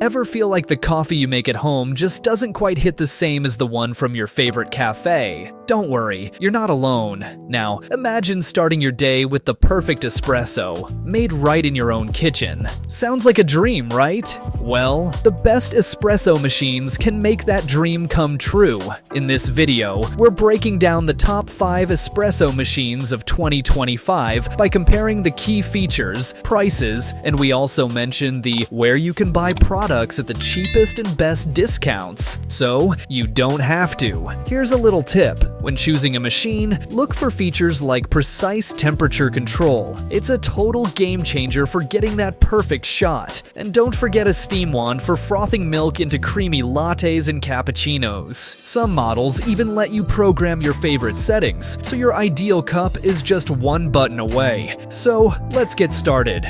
Ever feel like the coffee you make at home just doesn't quite hit the same as the one from your favorite cafe? Don't worry, you're not alone. Now, imagine starting your day with the perfect espresso, made right in your own kitchen. Sounds like a dream, right? Well, the best espresso machines can make that dream come true. In this video, we're breaking down the top 5 espresso machines of 2025 by comparing the key features, prices, and we also mention the where you can buy products at the cheapest and best discounts. So, you don't have to. Here's a little tip. When choosing a machine, look for features like precise temperature control. It's a total game changer for getting that perfect shot. And don't forget a steam wand for frothing milk into creamy lattes and cappuccinos. Some models even let you program your favorite settings, so your ideal cup is just one button away. So, let's get started.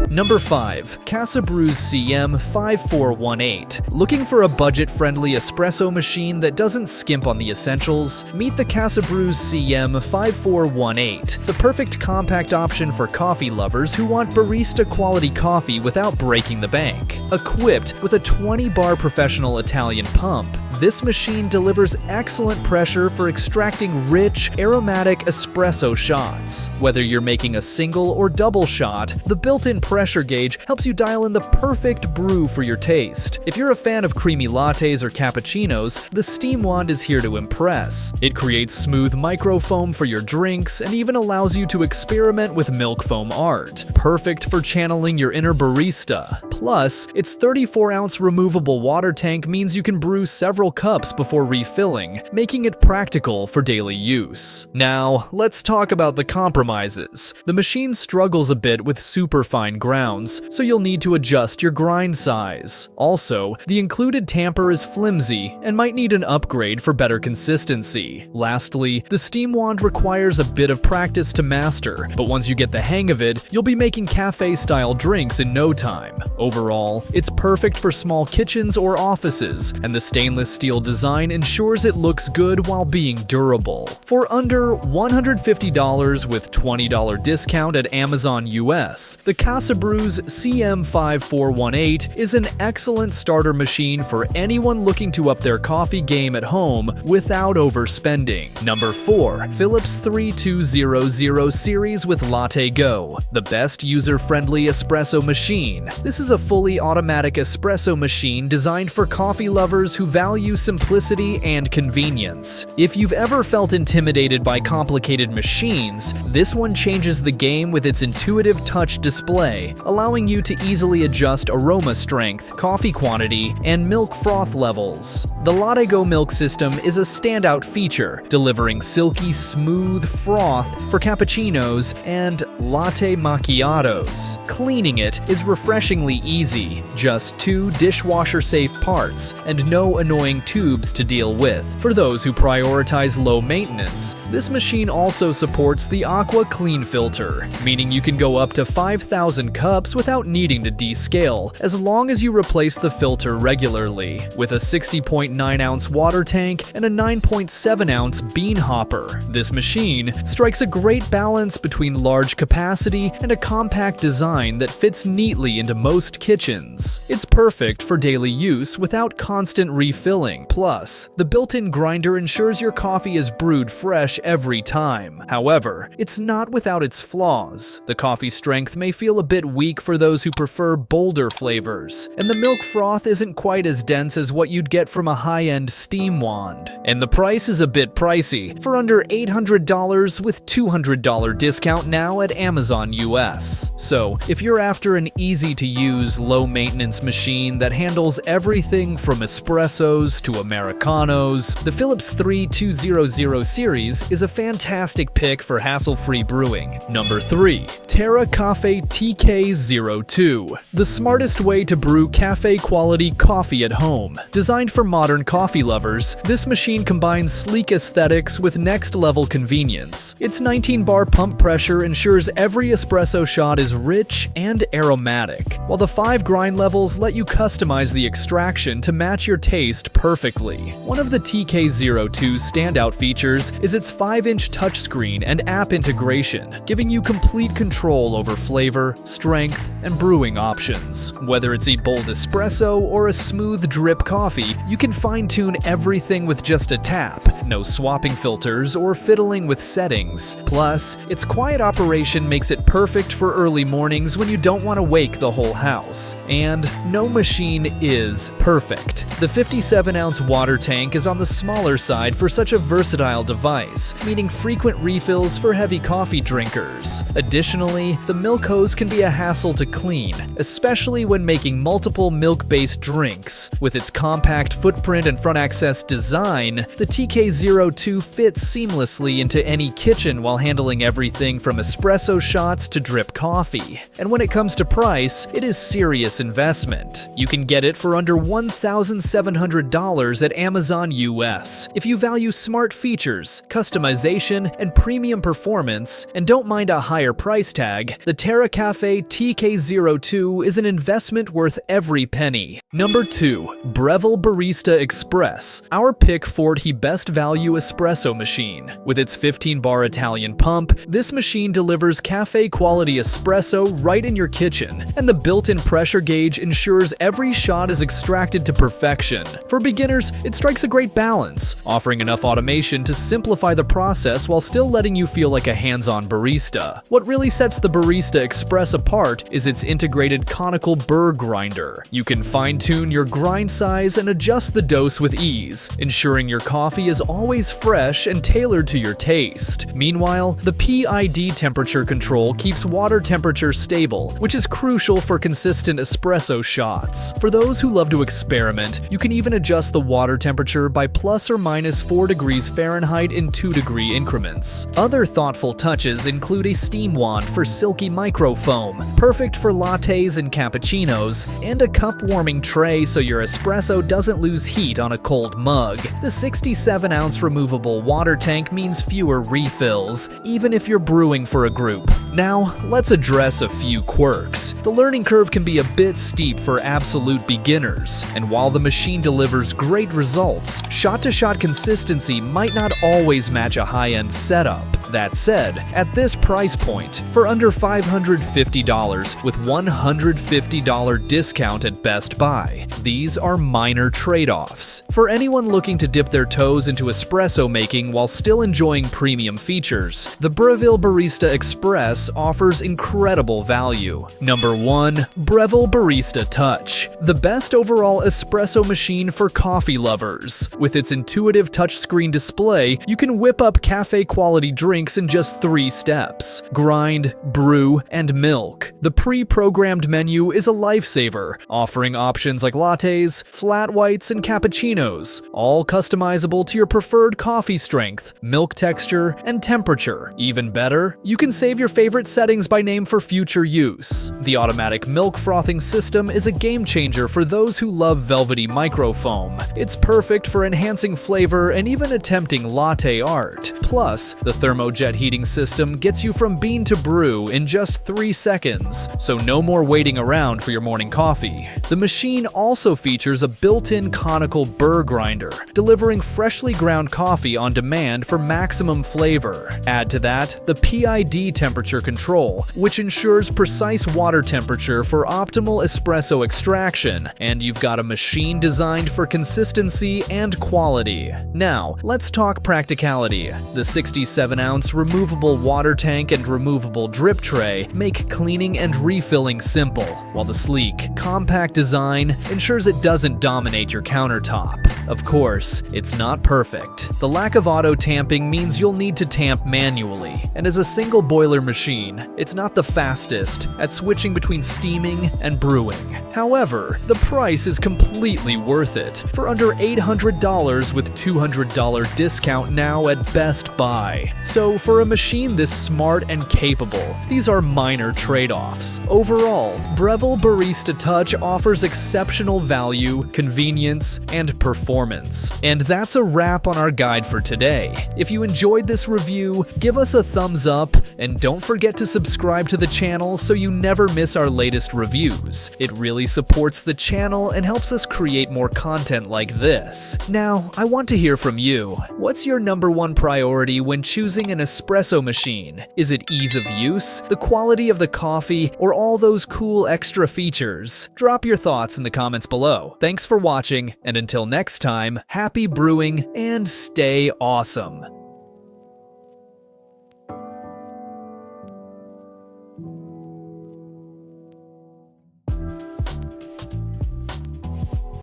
Number 5. Casabrews CM5418. Looking for a budget-friendly espresso machine that doesn't skimp on the essentials? Meet the Casabrews CM5418, the perfect compact option for coffee lovers who want barista-quality coffee without breaking the bank. Equipped with a 20-bar professional Italian pump, this machine delivers excellent pressure for extracting rich, aromatic espresso shots. Whether you're making a single or double shot, the built-in pressure gauge helps you dial in the perfect brew for your taste. If you're a fan of creamy lattes or cappuccinos, the steam wand is here to impress. It creates smooth microfoam for your drinks and even allows you to experiment with milk foam art. Perfect for channeling your inner barista. Plus, its 34-ounce removable water tank means you can brew several cups before refilling, making it practical for daily use. Now, let's talk about the compromises. The machine struggles a bit with superfine grounds, so you'll need to adjust your grind size. Also, the included tamper is flimsy and might need an upgrade for better consistency. Lastly, the steam wand requires a bit of practice to master, but once you get the hang of it, you'll be making cafe-style drinks in no time. Overall, it's perfect for small kitchens or offices, and the stainless steel design ensures it looks good while being durable. For under $150 with $20 discount at Amazon US, the Casabrews CM5418 is an excellent starter machine for anyone looking to up their coffee game at home without overspending. Number 4. Phillips 3200 series with Latte Go, the best user-friendly espresso machine. This is a fully automatic espresso machine designed for coffee lovers who value simplicity and convenience. If you've ever felt intimidated by complicated machines, this one changes the game with its intuitive touch display, allowing you to easily adjust aroma strength, coffee quantity, and milk froth levels. The Latte Go milk system is a standout feature, delivering silky, smooth froth for cappuccinos and latte macchiatos. Cleaning it is refreshingly easy, just 2 dishwasher-safe parts, and no annoying tubes to deal with. For those who prioritize low maintenance, this machine also supports the Aqua Clean filter, meaning you can go up to 5,000 cups without needing to descale, as long as you replace the filter regularly. With a 60.9-ounce water tank and a 9.7-ounce bean hopper, this machine strikes a great balance between large capacity and a compact design that fits neatly into most kitchens. It's perfect for daily use without constant refilling. Plus, the built-in grinder ensures your coffee is brewed fresh every time. However, it's not without its flaws. The coffee strength may feel a bit weak for those who prefer bolder flavors, and the milk froth isn't quite as dense as what you'd get from a high-end steam wand. And the price is a bit pricey, for under $800 with $200 discount now at Amazon US. So, if you're after an easy-to-use, low-maintenance machine that handles everything from espressos to Americanos, the Phillips 3200 series is a fantastic pick for hassle-free brewing. Number 3. Terra Kaffe TK02, the smartest way to brew cafe-quality coffee at home. Designed for modern coffee lovers, this machine combines sleek aesthetics with next-level convenience. Its 19-bar pump pressure ensures every espresso shot is rich and aromatic, while the 5 grind levels let you customize the extraction to match your taste perfectly. One of the TK02's standout features is its 5-inch touchscreen and app integration, giving you complete control over flavor, strength, and brewing options. Whether it's a bold espresso or a smooth drip coffee, you can fine-tune everything with just a tap. No swapping filters or fiddling with settings. Plus, its quiet operation makes it perfect for early mornings when you don't want to wake the whole house. And no machine is perfect. The 57-ounce water tank is on the smaller side for such a versatile device, meaning frequent refills for heavy coffee drinkers. Additionally, the milk hose can be a hassle to clean, especially when making multiple milk-based drinks. With its compact footprint and front access design, the TK02 fits seamlessly into any kitchen while handling everything from espresso shots to drip coffee. And when it comes to price, it is serious investment. You can get it for under $1,700 at Amazon US. If you value smart features, customization, and premium performance, and don't mind a higher price tag, the Terra Kaffe TK02 is an investment worth every penny. Number 2. Breville Barista Express, our pick for the best value espresso machine. With its 15-bar Italian pump, this machine delivers cafe-quality espresso right in your kitchen, and the built-in pressure gauge ensures every shot is extracted to perfection. For beginners, it strikes a great balance, offering enough automation to simplify the process while still letting you feel like a hands-on barista. What really sets the Barista Express apart is its integrated conical burr grinder. You can fine-tune your grind size and adjust the dose with ease, ensuring your coffee is always fresh and tailored to your taste. Meanwhile, the PID temperature control keeps water temperature stable, which is crucial for consistent espresso shots. For those who love to experiment, you can even adjust the water temperature by plus or minus 4 degrees Fahrenheit in 2-degree increments. Other thoughtful touches include a steam wand for silky microfoam, perfect for lattes and cappuccinos, and a cup warming tray so your espresso doesn't lose heat on a cold mug. The 67-ounce removable water tank means fewer refills, even if you're brewing for a group. Now, let's address a few quirks. The learning curve can be a bit steep for absolute beginners, and while the machine delivers great results, shot-to-shot consistency might not always match a high-end setup. That said, at this price point, for under $550 with $150 discount at Best Buy, these are minor trade-offs. For anyone looking to dip their toes into espresso making while still enjoying premium features, the Breville Barista Express offers incredible value. Number 1. Breville Barista Touch, the best overall espresso machine for coffee lovers. With its intuitive touchscreen display, you can whip up cafe-quality drinks in just 3 steps: grind, brew, and milk. The pre-programmed menu is a lifesaver, offering options like lattes, flat whites, and cappuccinos, all customizable to your preferred coffee strength, milk texture, and temperature. Even better, you can save your favorite settings by name for future use. The automatic milk frothing system is a game changer for those who love velvety microfoam. It's perfect for enhancing flavor and even attempting latte art. Plus, the thermojet heating system gets you from bean to brew in just 3 seconds, so no more waiting around for your morning coffee. The machine also features a built-in conical burr grinder, delivering freshly ground coffee on demand for maximum flavor. Add to that the PID temperature control, which ensures precise water temperature for optimal espresso extraction, and you've got a machine designed for consistency and quality. Now, let's talk practicality. The 67-ounce removable water tank and removable drip tray make cleaning and refilling simple, while the sleek, compact design ensures it doesn't dominate your countertop. Of course, it's not perfect. The lack of auto-tamping means you'll need to tamp manually, and as a single boiler machine, it's not the fastest at switching between steaming and brewing. However, the price is completely worth it, for under $800 with $200 discount now at Best Buy. So for a machine this smart and capable, these are minor trade-offs. Overall, Breville Barista Touch offers exceptional value, convenience, and performance. performance. And that's a wrap on our guide for today. If you enjoyed this review, give us a thumbs up and don't forget to subscribe to the channel so you never miss our latest reviews. It really supports the channel and helps us create more content like this. Now, I want to hear from you. What's your #1 priority when choosing an espresso machine? Is it ease of use, the quality of the coffee, or all those cool extra features? Drop your thoughts in the comments below. Thanks for watching, and until next time, happy brewing and stay awesome!